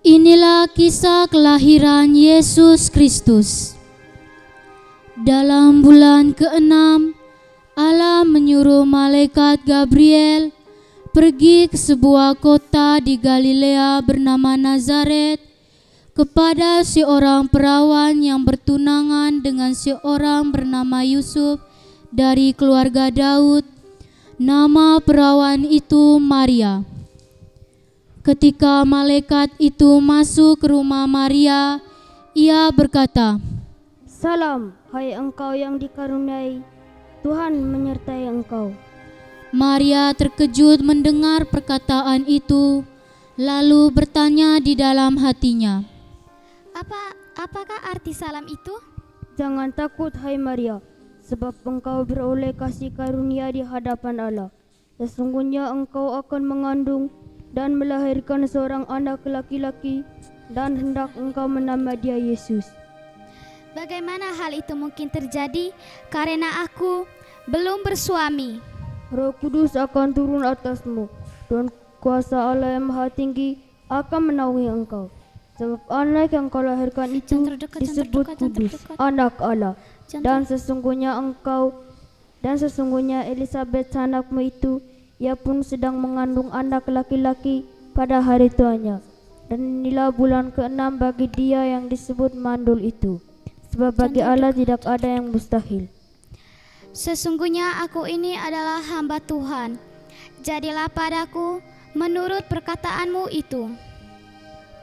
Inilah kisah kelahiran Yesus Kristus. Dalam bulan ke-6, Allah menyuruh malaikat Gabriel pergi ke sebuah kota di Galilea bernama Nazaret kepada seorang perawan yang bertunangan dengan seorang bernama Yusuf dari keluarga Daud. Nama perawan itu Maria. Ketika malaikat itu masuk ke rumah Maria, ia berkata, "Salam, hai engkau yang dikaruniai, Tuhan menyertai engkau." Maria terkejut mendengar perkataan itu, lalu bertanya di dalam hatinya, Apakah arti salam itu? "Jangan takut, hai Maria, sebab engkau beroleh kasih karunia di hadapan Allah. Sesungguhnya engkau akan mengandung dan melahirkan seorang anak laki-laki, dan hendak engkau menamai dia Yesus. Bagaimana hal itu mungkin terjadi karena aku belum bersuami?" Roh Kudus akan turun atasmu, dan kuasa Allah yang Maha Tinggi akan menaungi engkau. Sebab anak yang kau lahirkan itu disebut kudus, anak Allah. Dan sesungguhnya Elisabet anakmu itu, ia pun sedang mengandung anak laki-laki pada hari tuanya. Dan inilah bulan ke-6 bagi dia yang disebut mandul itu. Sebab bagi Allah tidak ada yang mustahil. Sesungguhnya aku ini adalah hamba Tuhan. Jadilah padaku menurut perkataanmu itu.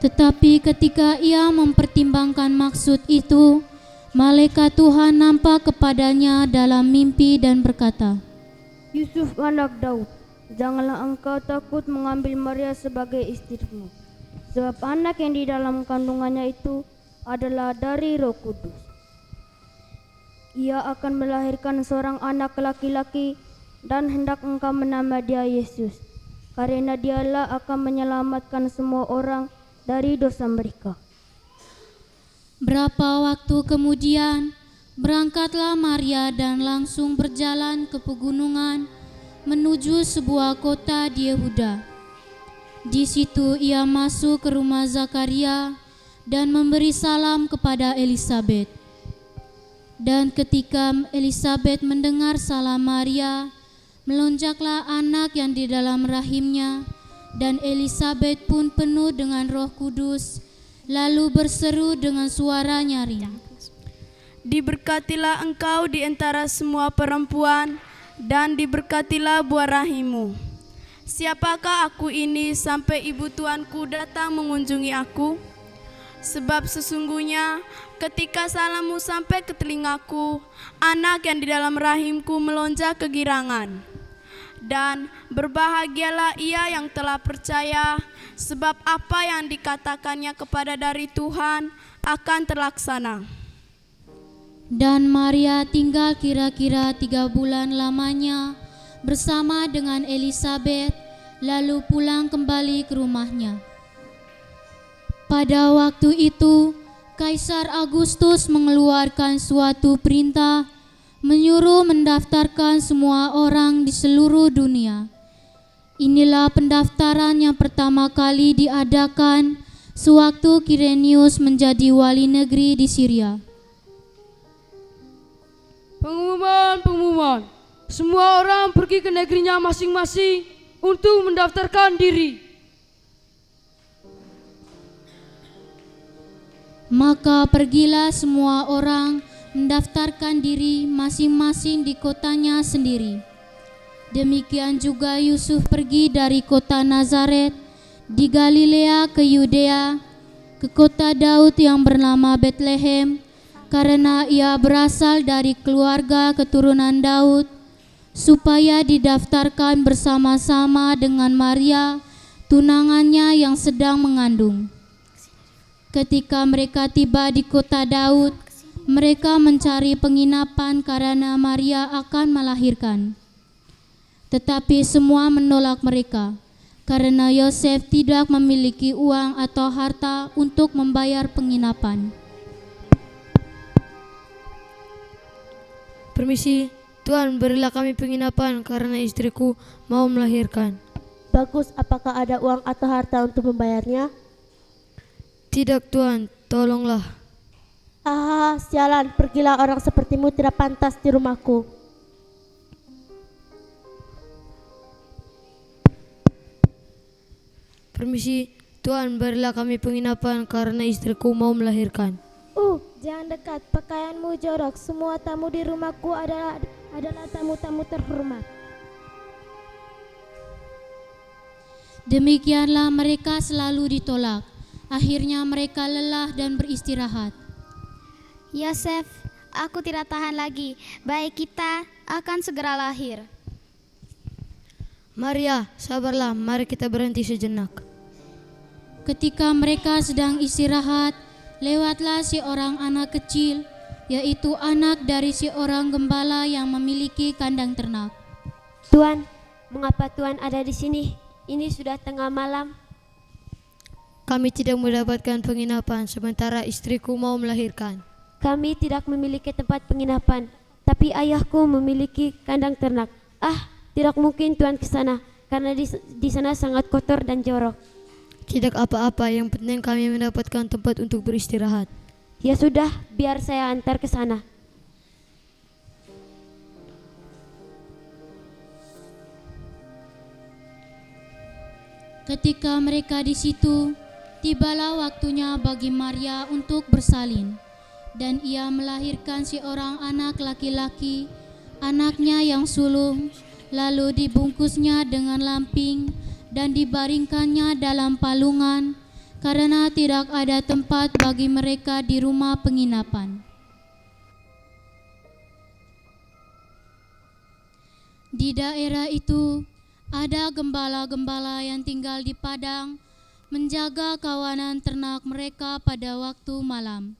Tetapi ketika ia mempertimbangkan maksud itu, malaikat Tuhan nampak kepadanya dalam mimpi dan berkata, "Yusuf anak Daud, janganlah engkau takut mengambil Maria sebagai istrimu. Sebab anak yang di dalam kandungannya itu adalah dari Roh Kudus. Ia akan melahirkan seorang anak laki-laki, dan hendak engkau menamai dia Yesus, karena dialah akan menyelamatkan semua orang dari dosa mereka." Berapa waktu kemudian, berangkatlah Maria dan langsung berjalan ke pegunungan menuju sebuah kota di Yehuda. Di situ ia masuk ke rumah Zakaria dan memberi salam kepada Elisabet. Dan ketika Elisabet mendengar salam Maria, melonjaklah anak yang di dalam rahimnya, dan Elisabet pun penuh dengan Roh Kudus, lalu berseru dengan suara nyaring, "Diberkatilah engkau di antara semua perempuan, dan diberkatilah buah rahimmu. Siapakah aku ini sampai ibu tuanku datang mengunjungi aku? Sebab sesungguhnya ketika salammu sampai ke telingaku, anak yang di dalam rahimku melonjak kegirangan. Dan berbahagialah ia yang telah percaya, sebab apa yang dikatakannya kepada dari Tuhan akan terlaksana." Dan Maria tinggal kira-kira 3 bulan lamanya bersama dengan Elisabet, lalu pulang kembali ke rumahnya. Pada waktu itu, Kaisar Agustus mengeluarkan suatu perintah menyuruh mendaftarkan semua orang di seluruh dunia. Inilah pendaftaran yang pertama kali diadakan sewaktu Kirenius menjadi wali negeri di Syria. Pengumuman. Semua orang pergi ke negerinya masing-masing untuk mendaftarkan diri. Maka pergilah semua orang mendaftarkan diri masing-masing di kotanya sendiri. Demikian juga Yusuf pergi dari kota Nazaret di Galilea ke Yudea, ke kota Daud yang bernama Betlehem, karena ia berasal dari keluarga keturunan Daud, supaya didaftarkan bersama-sama dengan Maria, tunangannya yang sedang mengandung. Ketika mereka tiba di kota Daud, mereka mencari penginapan karena Maria akan melahirkan. Tetapi semua menolak mereka, karena Yosef tidak memiliki uang atau harta untuk membayar penginapan. "Permisi, Tuhan, berilah kami penginapan karena istriku mau melahirkan." "Bagus, apakah ada uang atau harta untuk membayarnya?" Tidak Tuhan, tolonglah. Ah, sialan, pergilah, orang sepertimu tidak pantas di rumahku. Permisi, Tuhan, berilah kami penginapan karena istriku mau melahirkan. Jangan dekat, pakaianmu jorok. Semua tamu di rumahku adalah tamu-tamu terhormat. Demikianlah mereka selalu ditolak. Akhirnya mereka lelah dan beristirahat. Yosef, aku tidak tahan lagi. Bayi kita akan segera lahir. Maria, sabarlah, mari kita berhenti sejenak. Ketika mereka sedang istirahat, lewatlah seorang anak kecil, yaitu anak dari seorang gembala yang memiliki kandang ternak. Tuan, mengapa Tuan ada di sini? Ini sudah tengah malam. Kami tidak mendapatkan penginapan sementara istriku mau melahirkan. Kami tidak memiliki tempat penginapan, tapi ayahku memiliki kandang ternak. Tidak mungkin Tuan ke sana, karena di sana sangat kotor dan jorok. Tidak apa-apa, yang penting kami mendapatkan tempat untuk beristirahat. Ya sudah, biar saya antar ke sana. Ketika mereka di situ, tibalah waktunya bagi Maria untuk bersalin, dan ia melahirkan seorang anak laki-laki, anaknya yang sulung, lalu dibungkusnya dengan lamping dan dibaringkannya dalam palungan, karena tidak ada tempat bagi mereka di rumah penginapan. Di daerah itu ada gembala-gembala yang tinggal di padang, menjaga kawanan ternak mereka pada waktu malam.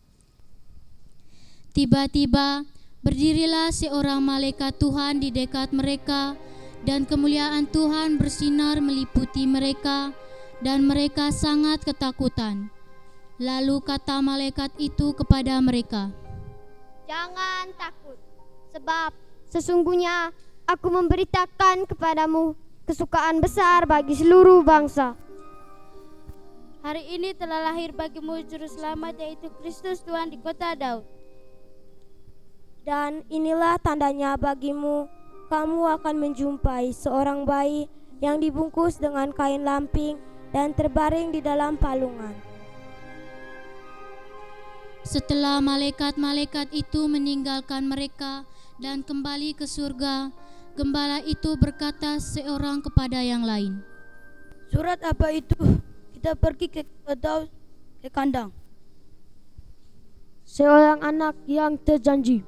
Tiba-tiba berdirilah seorang malaikat Tuhan di dekat mereka, dan kemuliaan Tuhan bersinar meliputi mereka, dan mereka sangat ketakutan. Lalu kata malaikat itu kepada mereka, Jangan takut, sebab sesungguhnya aku memberitakan kepadamu kesukaan besar bagi seluruh bangsa. Hari ini telah lahir bagimu Juru Selamat, yaitu Kristus Tuhan di kota Daud. Dan inilah tandanya bagimu, kamu akan menjumpai seorang bayi yang dibungkus dengan kain lamping dan terbaring di dalam palungan. setelah malaikat-malaikat itu meninggalkan mereka dan kembali ke surga, gembala itu berkata seorang kepada yang lain, Surat apa itu? Kita pergi ke Daud, ke kandang. Seorang anak yang terjanji.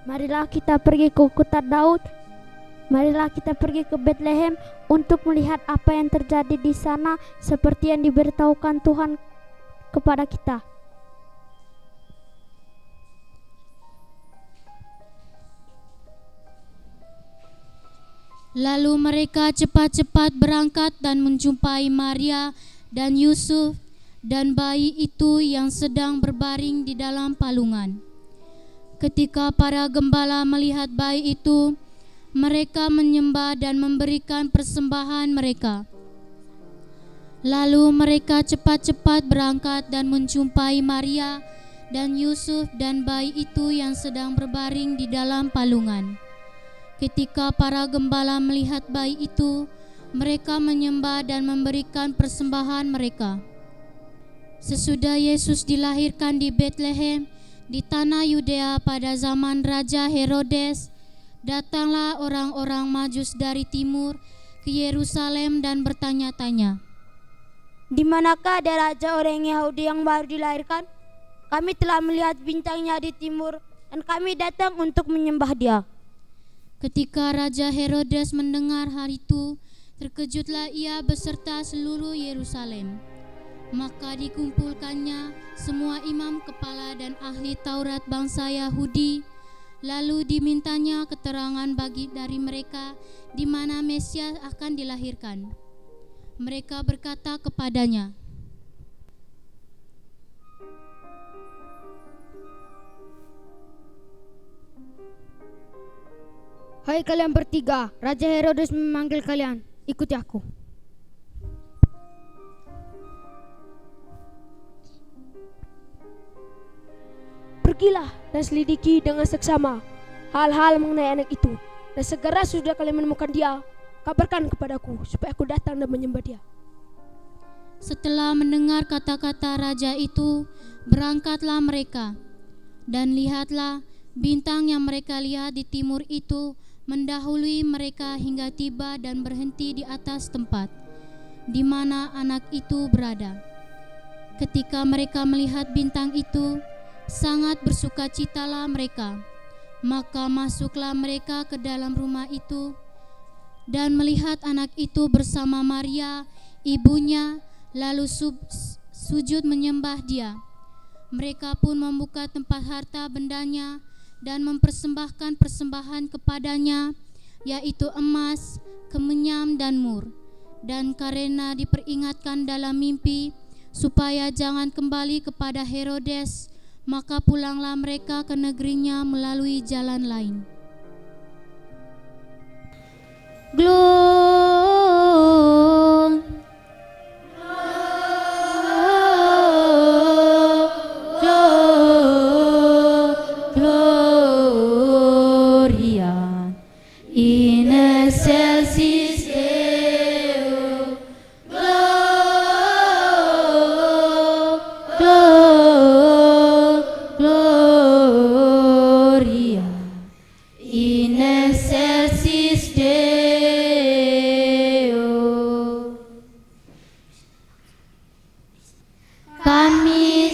Marilah kita pergi ke kota Daud. Marilah kita pergi ke Bethlehem untuk melihat apa yang terjadi di sana seperti yang diberitahukan Tuhan kepada kita. Lalu mereka cepat-cepat berangkat dan menjumpai Maria dan Yusuf dan bayi itu yang sedang berbaring di dalam palungan. Ketika para gembala melihat bayi itu, mereka menyembah dan memberikan persembahan mereka. Lalu mereka cepat-cepat berangkat dan menjumpai Maria dan Yusuf dan bayi itu yang sedang berbaring di dalam palungan. Ketika para gembala melihat bayi itu, mereka menyembah dan memberikan persembahan mereka. Sesudah Yesus dilahirkan di Bethlehem, di tanah Yudea pada zaman Raja Herodes, datanglah orang-orang Majus dari timur ke Yerusalem dan bertanya-tanya, Di manakah ada raja orang Yahudi yang baru dilahirkan? Kami telah melihat bintangnya di timur dan kami datang untuk menyembah dia. Ketika Raja Herodes mendengar hal itu, terkejutlah ia beserta seluruh Yerusalem. Maka dikumpulkannya semua imam kepala dan ahli Taurat bangsa Yahudi, lalu dimintanya keterangan dari mereka di mana Mesias akan dilahirkan. Mereka berkata kepadanya, Hai kalian bertiga, Raja Herodes memanggil kalian. Ikuti aku. pergilah dan selidiki dengan seksama hal-hal mengenai anak itu. Dan segera sudah kalian menemukan dia, kabarkan kepadaku supaya aku datang dan menyembah dia. Setelah mendengar kata-kata raja itu, berangkatlah mereka. Dan lihatlah, bintang yang mereka lihat di timur itu mendahului mereka hingga tiba dan berhenti di atas tempat di mana anak itu berada. Ketika mereka melihat bintang itu, sangat bersukacitalah mereka. Maka masuklah mereka ke dalam rumah itu dan melihat anak itu bersama Maria, ibunya, lalu sujud menyembah dia. Mereka pun membuka tempat harta bendanya dan mempersembahkan persembahan kepadanya, yaitu emas, kemenyan, dan mur. Dan karena diperingatkan dalam mimpi supaya jangan kembali kepada Herodes, maka pulanglah mereka ke negerinya melalui jalan lain. Gloria in excelsis Deo. Gloria in excelsis Deo. Kami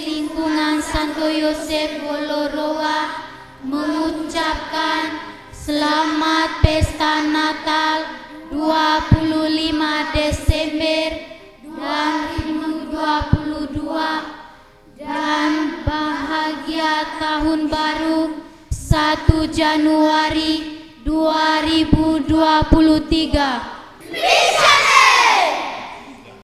lingkungan Santo Yosef Woloroa mengucapkan selamat pesta Natal 25 Desember 2022 dan bahagia tahun baru 1 Januari 2023.